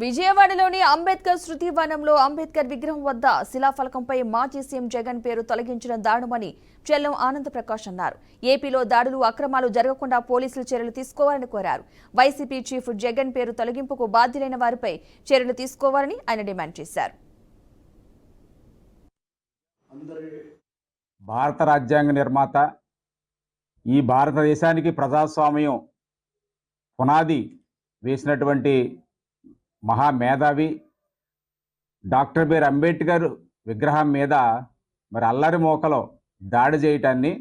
విజయవాడలోని అంబేద్కర్ శృతి వనంలో అంబేద్కర్ విగ్రహం వద్ద శిలాఫలకంపై మాజీ సీఎం జగన్ పేరు తొలగించడం దారుణమని చెల్లం ఆనంద్ ప్రకాష్ అన్నారు. ఏపీలో దాడులు అక్రమాలు జరగకుండా పోలీసులు చర్యలు తీసుకోవాలని కోరారు. వైసీపీ చీఫ్ జగన్ పేరు తొలగింపుకు బాధ్యులైన వారిపై చర్యలు తీసుకోవాలని ఆయన డిమాండ్ చేశారు. భారత రాజ్యాంగ నిర్మాత, ఈ భారతదేశానికి ప్రజాస్వామ్యం పునాది వేసినటువంటి మహామేధావి డాక్టర్ బిఆర్ అంబేద్కర్ విగ్రహం మీద మరి అల్లరి మోకలో దాడి చేయటాన్ని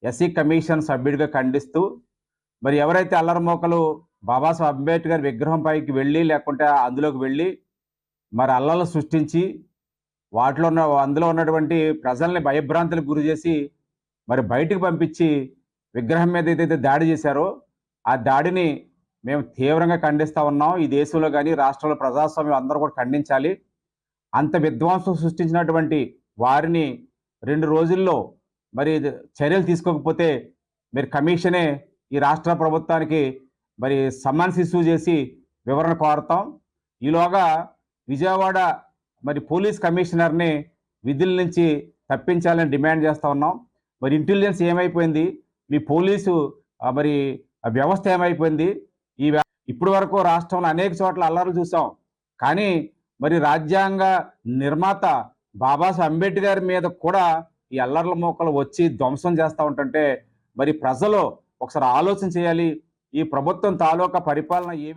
ఎస్సీ కమిషన్ సభ్యుడిగా ఖండిస్తూ, మరి ఎవరైతే అల్లరి మోకలు బాబాసాహెబ్ అంబేద్కర్ విగ్రహం పైకి వెళ్ళి లేకుంటే అందులోకి వెళ్ళి మరి అల్లలు సృష్టించి అందులో ఉన్నటువంటి ప్రజల్ని భయభ్రాంతులకు గురి చేసి మరి బయటికి పంపించి విగ్రహం మీద ఏదైతే దాడి చేశారో ఆ దాడిని మేము తీవ్రంగా ఖండిస్తూ ఉన్నాం. ఈ దేశంలో కానీ రాష్ట్రంలో ప్రజాస్వామ్యం అందరూ కూడా ఖండించాలి. అంత విధ్వంసం సృష్టించినటువంటి వారిని 2 రోజుల్లో మరి చర్యలు తీసుకోకపోతే మరి కమిషనే ఈ రాష్ట్ర ప్రభుత్వానికి మరి సమ్మన్స్ ఇష్యూ చేసి వివరణ కోరుతాం. ఈలోగా విజయవాడ మరి పోలీస్ కమిషనర్ని విధుల నుంచి తప్పించాలని డిమాండ్ చేస్తూ ఉన్నాం. మరి ఇంటెలిజెన్స్ ఏమైపోయింది, మీ పోలీసు మరి వ్యవస్థ ఏమైపోయింది? ఇప్పటి వరకు రాష్ట్రంలో అనేక చోట్ల అల్లర్లు చూసాం, కానీ మరి రాజ్యాంగ నిర్మాత బాబాసాహెబ్ అంబేద్కర్ మీద కూడా ఈ అల్లర్ల మోకలు వచ్చి ధ్వంసం చేస్తూ ఉంటుంటే మరి ప్రజలు ఒకసారి ఆలోచన చేయాలి. ఈ ప్రభుత్వం తాలూకా పరిపాలన ఏ